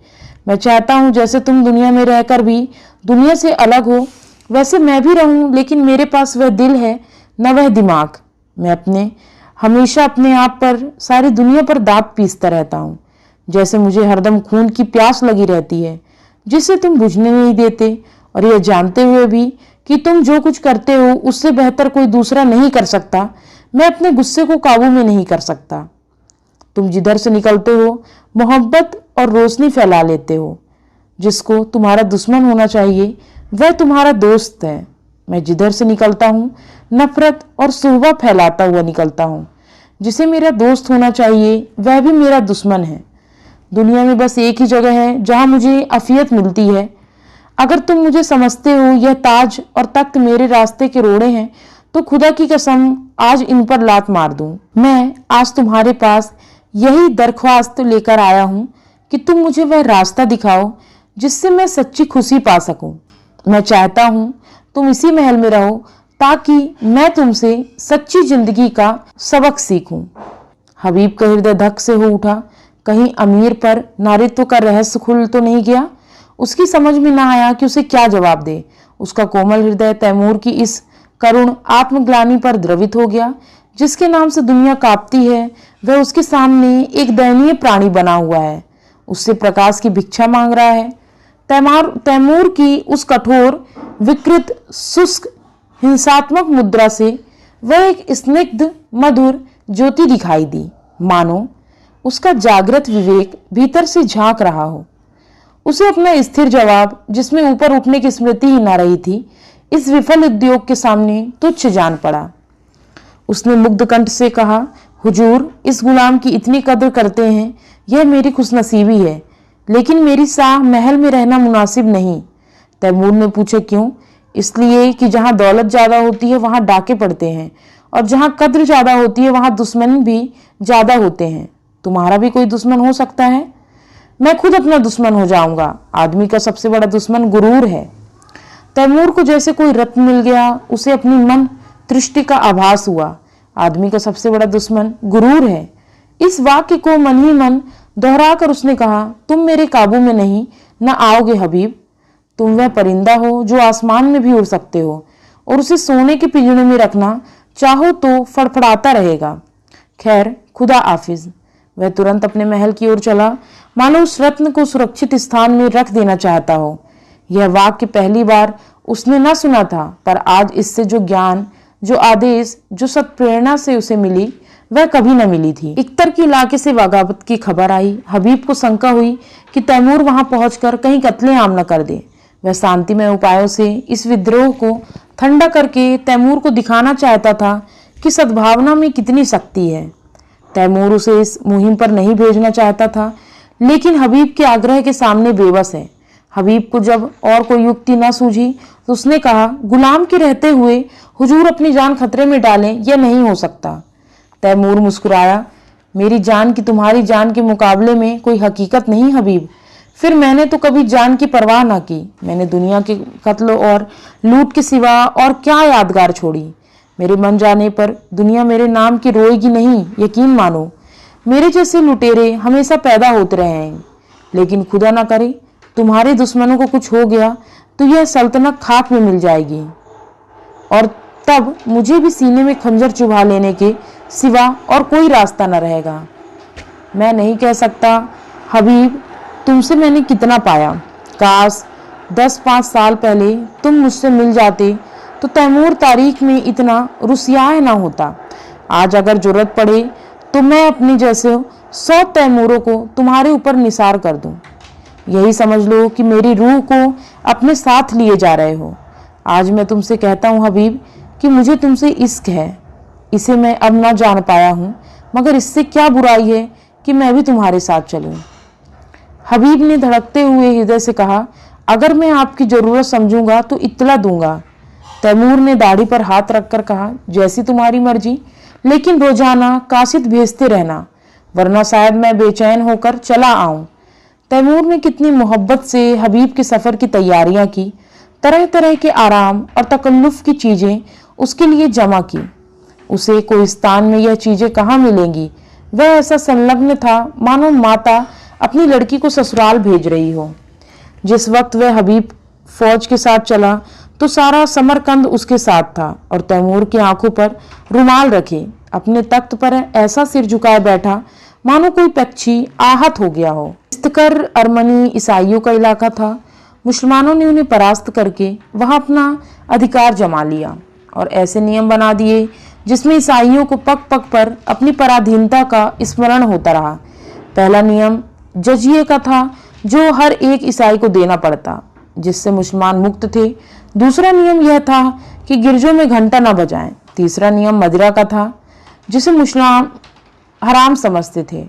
मैं चाहता हूं जैसे तुम दुनिया में रहकर भी दुनिया से अलग हो, वैसे मैं भी रहूं, लेकिन मेरे पास वह दिल है न वह दिमाग। मैं हमेशा अपने आप पर, सारी दुनिया पर दांत पीसता रहता हूं, जैसे मुझे हरदम खून की प्यास लगी रहती है जिसे तुम बुझने नहीं देते, और यह जानते हुए भी कि तुम जो कुछ करते हो उससे बेहतर कोई दूसरा नहीं कर सकता। मैं अपने गुस्से को काबू में नहीं कर सकता। तुम जिधर से निकलते हो मोहब्बत और रोशनी फैला लेते हो। जिसको तुम्हारा दुश्मन होना चाहिए वह तुम्हारा दोस्त है। मैं जिधर से निकलता हूँ नफरत और सुरवा फैलाता हुआ निकलता हूँ। जिसे मेरा दोस्त होना चाहिए वह भी मेरा दुश्मन है। दुनिया में बस एक ही जगह है जहाँ मुझे अफियत मिलती है। अगर तुम मुझे समझते हो यह ताज और तख्त मेरे रास्ते के रोड़े हैं, तो खुदा की कसम आज इन पर लात मार दूं। मैं आज तुम्हारे पास यही दरख्वास्त लेकर आया हूं कि तुम मुझे वह रास्ता दिखाओ जिससे मैं सच्ची खुशी पा सकूं। मैं चाहता हूं तुम इसी महल में रहो ताकि मैं तुमसे सच्ची जिंदगी का सबक सीखूं। हबीब का हृदय धक से हो उठा। कहीं अमीर पर नारित्व का रहस्य खुल तो नहीं गया। उसकी समझ में ना आया कि उसे क्या जवाब दे। उसका कोमल हृदय तैमूर की इस करुण आत्मग्लानि पर द्रवित हो गया। जिसके नाम से दुनिया कांपती है वह उसके सामने एक दयनीय प्राणी बना हुआ है, उससे प्रकाश की भिक्षा मांग रहा है। तैमूर की उस कठोर, विकृत, शुष्क, हिंसात्मक मुद्रा से वह एक स्निग्ध मधुर ज्योति दिखाई दी, मानो उसका जागृत विवेक भीतर से झांक रहा हो। उसे अपना स्थिर जवाब, जिसमें ऊपर उठने की स्मृति ही न रही थी, इस विफल उद्योग के सामने तुच्छ जान पड़ा। उसने मुग्ध कंठ से कहा, हुजूर, इस गुलाम की इतनी कदर करते हैं, यह मेरी खुशनसीबी है, लेकिन मेरी शाह महल में रहना मुनासिब नहीं। तैमूर ने पूछा, क्यों? इसलिए कि जहाँ दौलत ज्यादा होती है वहाँ डाके पड़ते हैं, और जहाँ कद्र ज्यादा होती है वहाँ दुश्मन भी ज्यादा होते हैं। तुम्हारा भी कोई दुश्मन हो सकता है। मैं खुद अपना दुश्मन हो जाऊंगा। आदमी का सबसे बड़ा दुश्मन गुरूर है। तैमूर को जैसे कोई रत्न मिल गया। उसे अपनी मन दृष्टि का आभास हुआ। आदमी का सबसे बड़ा दुश्मन गुरूर है। इस वाक्य को मन ही मन दोहराकर उसने कहा, तुम मेरे काबू में नहीं न आओगे हबीब। तुम वह परिंदा हो जो आसमान में भी उड़ सकते हो, और उसे सोने के पिंजरे में रखना चाहो तो फड़फड़ाता रहेगा। खैर, खुदा हाफिज। वह तुरंत अपने महल की ओर चला, मानो उस रत्न को सुरक्षित स्थान में रख देना चाहता हो। यह वाक्य पहली बार उसने न सुना था, पर आज इससे जो ज्ञान, जो आदेश, जो सत्प्रेरणा से उसे मिली वह कभी न मिली थी। इख्तर के इलाके से बगावत की खबर आई। हबीब को शंका हुई कि तैमूर वहां पहुंचकर कहीं कत्लेआम न कर दे। वह शांतिमय उपायों से इस विद्रोह को ठंडा करके तैमूर को दिखाना चाहता था कि सद्भावना में कितनी शक्ति है। तैमूर उसे इस मुहिम पर नहीं भेजना चाहता था, लेकिन हबीब के आग्रह के सामने बेबस है। हबीब को जब और कोई युक्ति न सूझी तो उसने कहा, गुलाम के रहते हुए हुजूर अपनी जान खतरे में डालें, यह नहीं हो सकता। तैमूर मुस्कुराया, मेरी जान की तुम्हारी जान के मुकाबले में कोई हकीकत नहीं हबीब। फिर मैंने तो कभी जान की परवाह न की। मैंने दुनिया के कत्ल और लूट के सिवा और क्या यादगार छोड़ी। मेरे मन जाने पर दुनिया मेरे नाम की रोएगी नहीं, यकीन मानो। मेरे जैसे लुटेरे हमेशा पैदा होते रहे हैं, लेकिन खुदा ना करे तुम्हारे दुश्मनों को कुछ हो गया तो यह सल्तनत खाक में मिल जाएगी, और तब मुझे भी सीने में खंजर चुभा लेने के सिवा और कोई रास्ता न रहेगा। मैं नहीं कह सकता हबीब, तुमसे मैंने कितना पाया। काश 10-5 साल पहले तुम मुझसे मिल जाते तो तैमूर तारीख में इतना रुसियाह ना होता। आज अगर जरूरत पड़े तो मैं अपने जैसे 100 तैमूरों को तुम्हारे ऊपर निसार कर दूं। यही समझ लो कि मेरी रूह को अपने साथ लिए जा रहे हो। आज मैं तुमसे कहता हूँ हबीब कि मुझे तुमसे इश्क है। इसे मैं अब ना जान पाया हूँ, मगर इससे क्या बुराई है कि मैं भी तुम्हारे साथ चलूँ। हबीब ने धड़कते हुए हृदय से कहा, अगर मैं आपकी जरूरत समझूंगा तो इत्तला दूंगा। तैमूर ने दाढ़ी पर हाथ रखकर कहा, जैसी तुम्हारी मर्जी, लेकिन रोजाना कासिद भेजते रहना, वरना शायद मैं बेचैन होकर चला आऊं। तैमूर ने कितनी मोहब्बत से हबीब के सफर की तैयारियां की, तरह तरह के आराम और तकल्लुफ की चीजें उसके लिए जमा की। उसे कोहिस्तान में यह चीजें कहाँ मिलेंगी। वह ऐसा संलग्न था मानो माता अपनी लड़की को ससुराल भेज रही हो। जिस वक्त वह हबीब फौज के साथ चला तो सारा समरकंद उसके साथ था और तैमूर की आंखों पर रुमाल रखे अपने तख्त पर ऐसा सिर झुकाए बैठा मानो कोई पक्षी आहत हो गया हो। इस्तकर अर्मनी ईसाइयों का इलाका था। मुसलमानों ने उन्हें परास्त करके वहां अपना अधिकार जमा लिया और ऐसे नियम बना दिए जिसमें ईसाइयों को पग पग पर अपनी पराधीनता का स्मरण होता रहा। पहला नियम जजिये का था, जो हर एक ईसाई को देना पड़ता, जिससे मुसलमान मुक्त थे। दूसरा नियम यह था कि गिरजों में घंटा न बजाएं। तीसरा नियम मदिरा का था, जिसे मुसलमान हराम समझते थे।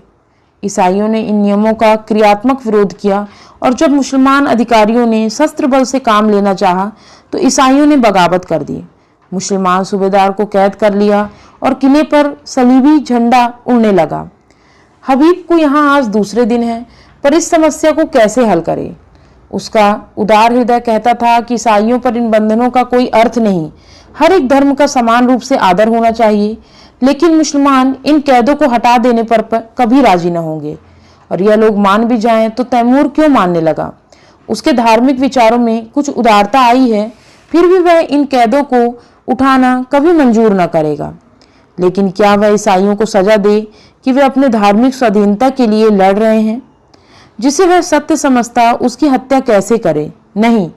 ईसाइयों ने इन नियमों का क्रियात्मक विरोध किया और जब मुसलमान अधिकारियों ने शस्त्र बल से काम लेना चाहा तो ईसाइयों ने बगावत कर दी। मुसलमान सूबेदार को कैद कर लिया और किले पर सलीबी झंडा उड़ने लगा। हबीब को यहाँ आज दूसरे दिन है, पर इस समस्या को कैसे हल करे। उसका उदार हृदय कहता था कि ईसाइयों पर इन बंधनों का कोई अर्थ नहीं, हर एक धर्म का समान रूप से आदर होना चाहिए। लेकिन मुसलमान इन कैदों को हटा देने पर कभी राजी न होंगे, और यह लोग मान भी जाएं तो तैमूर क्यों मानने लगा। उसके धार्मिक विचारों में कुछ उदारता आई है, फिर भी वह इन कैदों को उठाना कभी मंजूर न करेगा। लेकिन क्या वह ईसाइयों को सजा दे कि वे अपने धार्मिक स्वाधीनता के लिए लड़ रहे हैं? जिसे वह सत्य समझता उसकी हत्या कैसे करे? नहीं,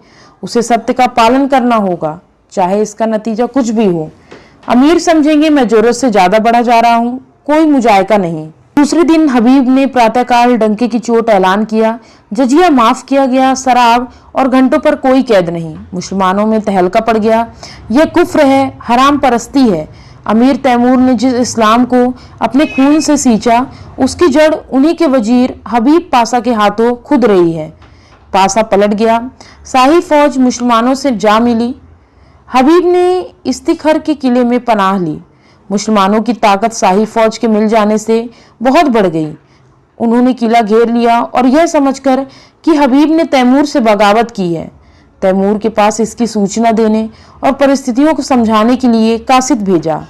उसे सत्य का पालन करना होगा, चाहे इसका नतीजा कुछ भी हो। अमीर समझेंगे मैं जरूरत से ज्यादा बढ़ा जा रहा हूँ, कोई मुजायका नहीं। दूसरे दिन हबीब ने प्रातःकाल डंके की चोट ऐलान किया, जजिया माफ किया गया, शराब और घंटों पर कोई कैद नहीं। मुसलमानों में तहलका पड़ गया, यह कुफ्र है, हराम परस्ती है। अमीर तैमूर ने जिस इस्लाम को अपने खून से सींचा, उसकी जड़ उन्हीं के वजीर हबीब पासा के हाथों खुद रही है। पासा पलट गया, शाही फौज मुसलमानों से जा मिली। हबीब ने इस्तिखर के किले में पनाह ली। मुसलमानों की ताकत शाही फौज के मिल जाने से बहुत बढ़ गई। उन्होंने किला घेर लिया और यह समझकर कि हबीब ने तैमूर से बगावत की है, तैमूर के पास इसकी सूचना देने और परिस्थितियों को समझाने के लिए कासिद भेजा।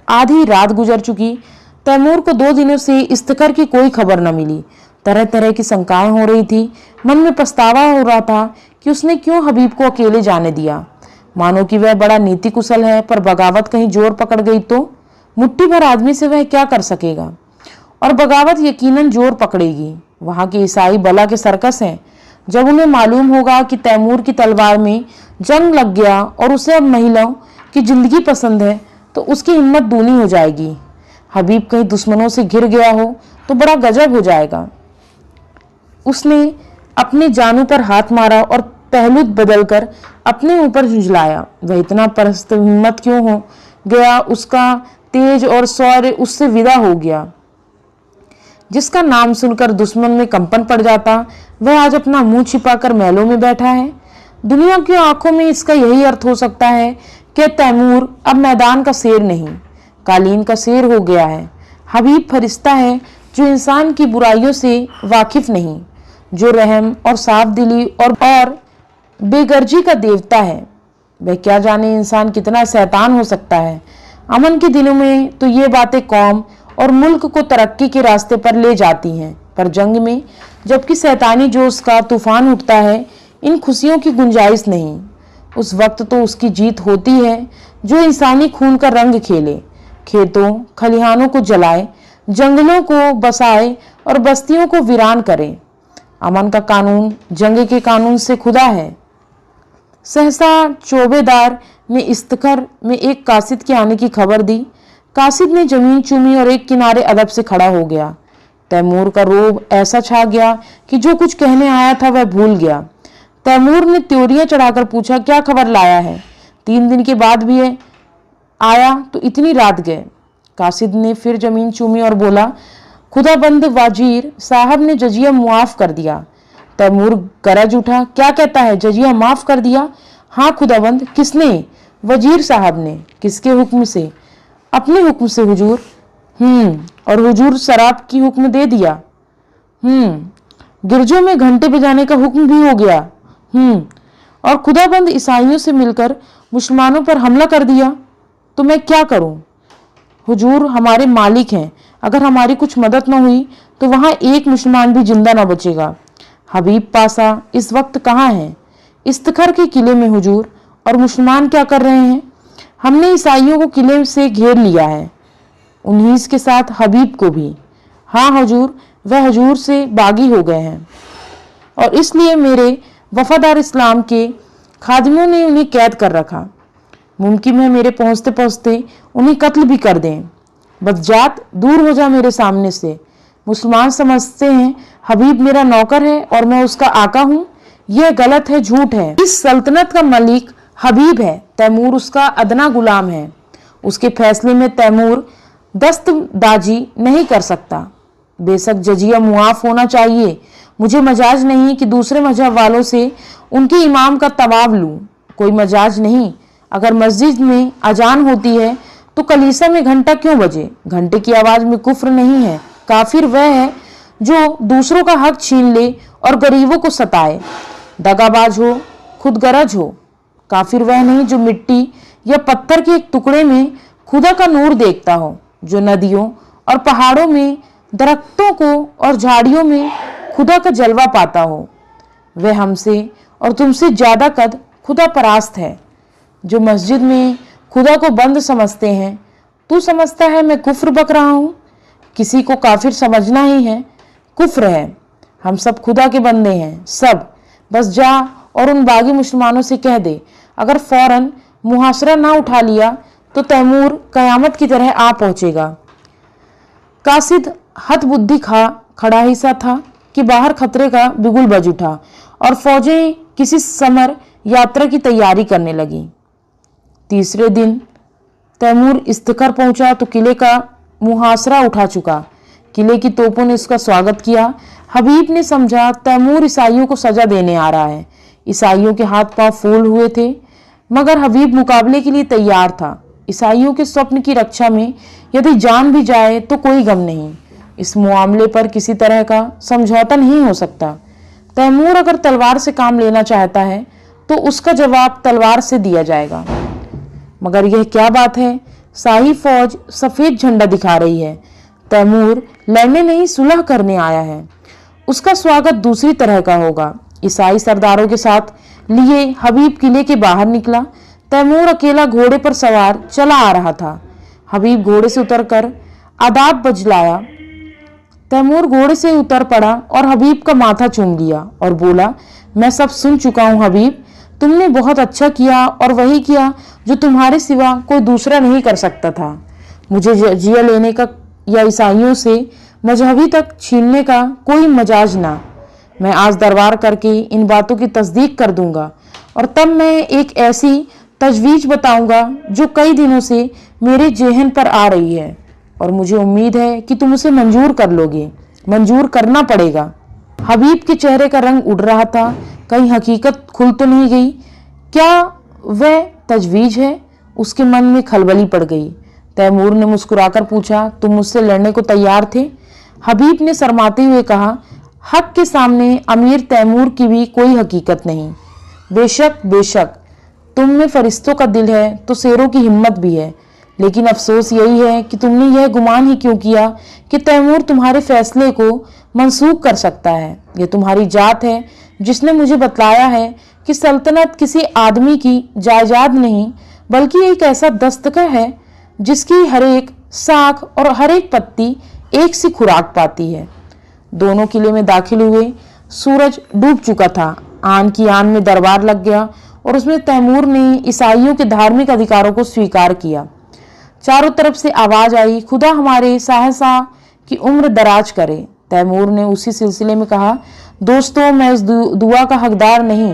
आधी रात गुजर चुकी। तैमूर को 2 दिनों से इस्तकर की कोई खबर न मिली। तरह तरह की शंकाएं हो रही थी। मन में पछतावा हो रहा था कि उसने क्यों हबीब को अकेले जाने दिया। मानो कि वह बड़ा नीति कुशल है, पर बगावत कहीं जोर पकड़ गई तो मुट्ठी भर आदमी से वह क्या कर सकेगा। और बगावत यकीनन जोर पकड़ेगी। वहां के ईसाई बला के सर्कस हैं। जब उन्हें मालूम होगा कि तैमूर की तलवार में जंग लग गया और उसे अब महिलाओं की जिंदगी पसंद है, तो उसकी हिम्मत दूनी हो जाएगी। हबीब कहीं दुश्मनों से घिर गया हो तो बड़ा गजब हो जाएगा। उसने अपने जानू पर हाथ मारा और पहलू बदलकर अपने ऊपर झुंझलाया। वह इतना परस्त हिम्मत क्यों हो गया? उसका तेज और शौर्य उससे विदा हो गया। जिसका नाम सुनकर दुश्मन में कंपन पड़ जाता, वह आज अपना मुंह छिपाकर महलों में बैठा है। दुनिया की आंखों में इसका यही अर्थ हो सकता है कि तैमूर अब मैदान का शेर नहीं, कालीन का शेर हो गया है। हबीब फरिश्ता है जो इंसान की बुराइयों से वाकिफ नहीं, जो रहम और साफ दिली और बेगर्जी का देवता है। वह क्या जाने इंसान कितना शैतान हो सकता है। अमन के दिनों में तो ये बातें कौम और मुल्क को तरक्की के रास्ते पर ले जाती हैं, पर जंग में जबकि शैतानी जोश का तूफान उठता है, इन खुशियों की गुंजाइश नहीं। उस वक्त तो उसकी जीत होती है जो इंसानी खून का रंग खेले, खेतों खलिहानों को जलाए, जंगलों को बसाए और बस्तियों को वीरान करे। अमन का कानून जंग के कानून से खुदा है। सहसा चौबेदार ने इस्तखर में एक कासिद के आने की खबर दी। कासिद ने जमीन चूमी और एक किनारे अदब से खड़ा हो गया। तैमूर का रोब ऐसा छा गया कि जो कुछ कहने आया था वह भूल गया। तैमूर ने त्योरियां चढ़ाकर पूछा, क्या खबर लाया है? 3 दिन के बाद भी आया तो इतनी रात गए। कासिद ने फिर जमीन चूमी और बोला, खुदाबंद वाजीर साहब ने जजिया मुआफ कर दिया। तैमूर गरज उठा, क्या कहता है, जजिया माफ कर दिया? हाँ खुदाबंद। किसने? वजीर साहब ने। किसके हुक्म से? अपने हुक्म से हुजूर। और हुजूर शराब की हुक्म दे दिया? गिरजों में घंटे बजाने का हुक्म भी हो गया? और खुदाबंद ईसाइयों से मिलकर मुसलमानों पर हमला कर दिया। तो मैं क्या करूं? हुजूर हमारे मालिक हैं, अगर हमारी कुछ मदद न हुई तो वहां एक मुसलमान भी जिंदा न बचेगा। हबीब पासा इस वक्त कहाँ है? इस्तखर के किले में हुजूर। और मुसलमान क्या कर रहे हैं? हमने ईसाइयों को किले से घेर लिया है, उन्हीं के साथ हबीब को भी। हाँ हुजूर, वह हुजूर से बागी हो गए हैं और इसलिए मेरे वफादार इस्लाम के खादिमों ने उन्हें कैद कर रखा। मुमकिन है मेरे पहुंचते पहुंचते उन्हें कत्ल भी कर दें। बदजात, दूर हो जा मेरे सामने से। मुसलमान समझते हैं हबीब मेरा नौकर है और मैं उसका आका हूं। यह गलत है, झूठ है। इस सल्तनत का मलिक हबीब है, तैमूर उसका अदना गुलाम है। उसके फैसले में तैमूर दस्तदाजी नहीं कर सकता। बेशक जजिया मुआफ होना चाहिए। मुझे मजाज नहीं कि दूसरे मजहब वालों से उनके इमाम का तवाब लूं। कोई मजाज नहीं। अगर मस्जिद में अजान होती है तो कलीसा में घंटा क्यों बजे? घंटे की आवाज में कुफ्र नहीं है। काफिर वह है जो दूसरों का हक छीन ले और गरीबों को सताए, दगाबाज हो, खुदगरज हो। काफिर वह नहीं जो मिट्टी या पत्थर के एक टुकड़े में खुदा का नूर देखता हो, जो नदियों और पहाड़ों में, दरख्तों को और झाड़ियों में खुदा का जलवा पाता हो। वह हमसे और तुमसे ज्यादा कद खुदा परास्त है। जो मस्जिद में खुदा को बंद समझते हैं, तू समझता है मैं कुफ्र बक रहा हूं? किसी को काफिर समझना ही है कुफ्र है। हम सब खुदा के बंदे हैं, सब। बस जा और उन बागी मुसलमानों से कह दे, अगर फौरन मुहासरा ना उठा लिया तो तैमूर कयामत की तरह आ पहुंचेगा। कासिद हतबुद्धि खड़ा ही सा था कि बाहर खतरे का बिगुल बज उठा और फौजें किसी समर यात्रा की तैयारी करने लगी। तीसरे दिन तैमूर इस्तखर पहुंचा तो किले का मुहासरा उठा चुका। किले की तोपों ने उसका स्वागत किया। हबीब ने समझा तैमूर ईसाइयों को सजा देने आ रहा है। ईसाइयों के हाथ पांव फूल हुए थे, मगर हबीब मुकाबले के लिए तैयार था। ईसाइयों के स्वप्न की रक्षा में यदि जान भी जाए तो कोई गम नहीं। इस मामले पर किसी तरह का समझौता नहीं हो सकता। तैमूर अगर तलवार से काम लेना चाहता है तो उसका जवाब तलवार से दिया जाएगा। मगर यह क्या बात है? शाही फौज सफेद झंडा दिखा रही है। तैमूर लड़ने नहीं, सुलह करने आया है। उसका स्वागत दूसरी तरह का होगा। ईसाई सरदारों के साथ लिए हबीब किले के बाहर निकला। तैमूर अकेला घोड़े पर सवार चला आ रहा था। हबीब घोड़े से उतरकर आदाब बजलाया। तैमूर घोड़े से उतर पड़ा और हबीब का माथा चूम लिया और बोला, मैं सब सुन चुका हूँ हबीब। तुमने बहुत अच्छा किया और वही किया जो तुम्हारे सिवा कोई दूसरा नहीं कर सकता था। मुझे जजिया लेने का या ईसाइयों से मजहबी तक छीनने का कोई मजाज ना। मैं आज दरबार करके इन बातों की तस्दीक कर दूंगा और तब मैं एक ऐसी तजवीज बताऊंगा जो कई दिनों से मेरे जेहन पर आ रही है और मुझे उम्मीद है कि तुम उसे मंजूर कर लोगे। मंजूर करना पड़ेगा। हबीब के चेहरे का रंग उड़ रहा था। कहीं हकीकत खुल तो नहीं गई? क्या वह तजवीज है? उसके मन में खलबली पड़ गई। तैमूर ने मुस्कुराकर पूछा, तुम मुझसे लड़ने को तैयार थे? हबीब ने शर्माते हुए कहा, हक के सामने अमीर तैमूर की भी कोई हकीकत नहीं। बेशक बेशक, तुम में फरिश्तों का दिल है तो शेरों की हिम्मत भी है, लेकिन अफसोस यही है कि तुमने यह गुमान ही क्यों किया कि तैमूर तुम्हारे फैसले को मनसूख कर सकता है। यह तुम्हारी जात है जिसने मुझे बतलाया है कि सल्तनत किसी आदमी की जायदाद नहीं बल्कि एक ऐसा दस्तखत है जिसकी हर एक साख और हर एक पत्ती एक सी खुराक पाती है। दोनों किले में दाखिल हुए। सूरज डूब चुका था। आन की आन में दरबार लग गया और उसमें तैमूर ने ईसाइयों के धार्मिक अधिकारों को स्वीकार किया। चारों तरफ से आवाज आई, खुदा हमारे सहसा की उम्र दराज करे। तैमूर ने उसी सिलसिले में कहा, दोस्तों मैं इस दुआ का हकदार नहीं।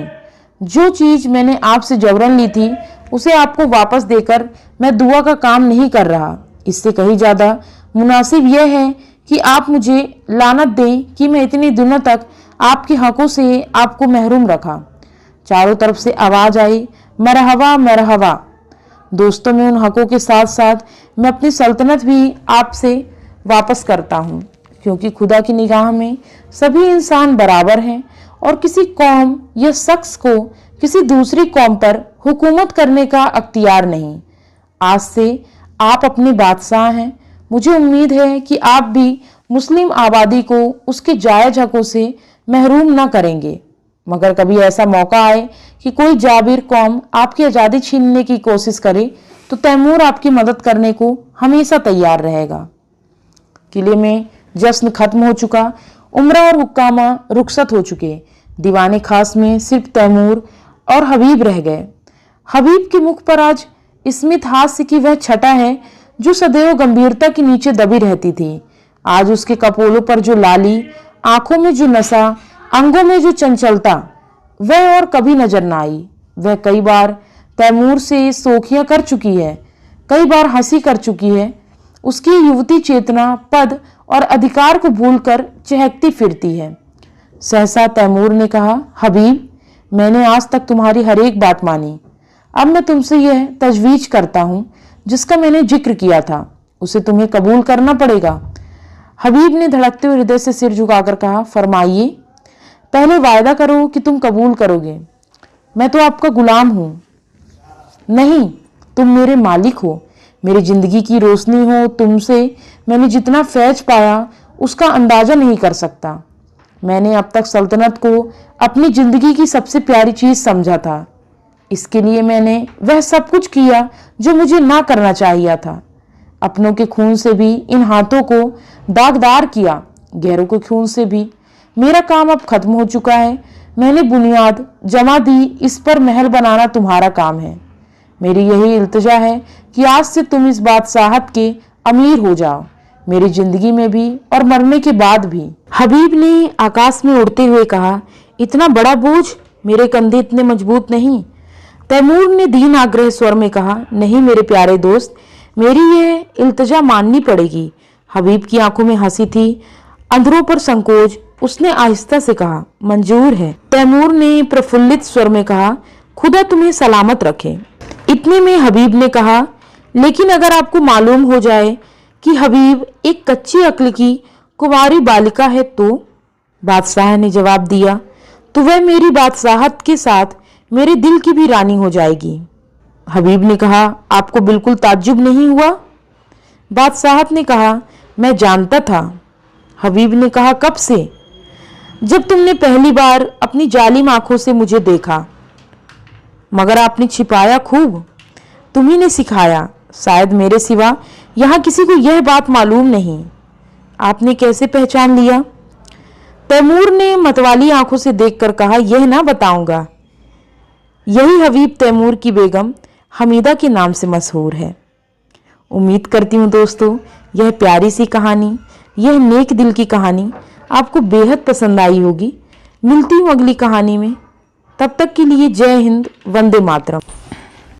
जो चीज मैंने आपसे जबरन ली थी उसे आपको वापस देकर मैं दुआ का काम नहीं कर रहा। इससे कहीं ज्यादा मुनासिब यह है कि आप मुझे लानत दें कि मैं इतने दिनों तक आपके हकों से आपको महरूम रखा। चारों तरफ से आवाज आई, मरहबा मरहबा। दोस्तों, मैं उन हकों के साथ साथ मैं अपनी सल्तनत भी आपसे वापस करता हूँ, क्योंकि खुदा की निगाह में सभी इंसान बराबर हैं और किसी कौम या शख्स को किसी दूसरी कौम पर हुकूमत करने का अख्तियार नहीं। आज से आप अपने बादशाह हैं। मुझे उम्मीद है कि आप भी मुस्लिम आबादी को उसके जायज हकों से महरूम न करेंगे, मगर कभी ऐसा मौका आए कि कोई जाबिर कौम आपकी आज़ादी छीनने की कोशिश करे तो तैमूर आपकी मदद करने को हमेशा तैयार रहेगा। किले में जश्न खत्म हो चुका, उमरा और हुक्कामा रुखसत हो चुके। दीवाने खास में सिर्फ तैमूर और हबीब रह गए। हबीब के मुख पर आज स्मित हास्य की वह छटा है जो सदैव गंभीरता के नीचे दबी रहती थी। आज उसके कपोलों पर जो लाली, आंखों में जो नशा, अंगों में जो चंचलता, वह और कभी नजर न आई। वह कई बार तैमूर से सोखियां कर चुकी है, कई बार हंसी कर चुकी है। उसकी युवती चेतना पद और अधिकार को भूलकर चहकती फिरती है। सहसा तैमूर ने कहा, हबीब, मैंने आज तक तुम्हारी हर एक बात मानी। अब मैं तुमसे यह तजवीज करता हूं जिसका मैंने जिक्र किया था, उसे तुम्हें कबूल करना पड़ेगा। हबीब ने धड़कते हुए हृदय से सिर झुकाकर कहा, फरमाइए। पहले वायदा करो कि तुम कबूल करोगे। मैं तो आपका गुलाम हूं। नहीं, तुम मेरे मालिक हो, मेरी जिंदगी की रोशनी हो। तुमसे मैंने जितना फैज पाया उसका अंदाजा नहीं कर सकता। मैंने अब तक सल्तनत को अपनी जिंदगी की सबसे प्यारी चीज समझा था। इसके लिए मैंने वह सब कुछ किया जो मुझे ना करना चाहिए था। अपनों के खून से भी इन हाथों को दागदार किया, गैरों के खून से भी। मेरा काम अब खत्म हो चुका है। मैंने बुनियाद जमा दी, इस पर महल बनाना तुम्हारा काम है। मेरी यही इल्तिजा है कि आज से तुम इस बादशाहत के अमीर हो जाओ, मेरी जिंदगी में भी और मरने के बाद भी। हबीब ने आकाश में उड़ते हुए कहा, इतना बड़ा बोझ, मेरे कंधे इतने मजबूत नहीं। तैमूर ने दीन आग्रह स्वर में कहा, नहीं मेरे प्यारे दोस्त, मेरी यह इल्तिजा माननी पड़ेगी। हबीब की आंखों में हंसी थी, अंधरों पर संकोच। उसने आहिस्ता से कहा, मंजूर है। तैमूर ने प्रफुल्लित स्वर में कहा, खुदा तुम्हें सलामत रखे। इतने में हबीब ने कहा, लेकिन अगर आपको मालूम हो जाए कि हबीब एक कच्ची अक्ल की कुंवारी बालिका है तो? बादशाह ने जवाब दिया, तो वह मेरी बादशाहत के साथ मेरे दिल की भी रानी हो जाएगी। हबीब ने कहा, आपको बिल्कुल ताज्जुब नहीं हुआ? बादशाहत ने कहा, मैं जानता था। हबीब ने कहा, कब से? जब तुमने पहली बार अपनी जालिम आंखों से मुझे देखा। मगर आपने छिपाया खूब, तुम्ही ने सिखाया। शायद मेरे सिवा यहाँ किसी को यह बात मालूम नहीं। आपने कैसे पहचान लिया? तैमूर ने मतवाली आंखों से देखकर कहा, यह ना बताऊंगा। यही हबीब तैमूर की बेगम हमीदा के नाम से मशहूर है। उम्मीद करती हूँ दोस्तों, यह प्यारी सी कहानी, यह नेक दिल की कहानी आपको बेहद पसंद आई होगी। मिलती हूँ अगली कहानी में, तब तक के लिए जय हिंद, वंदे मातरम।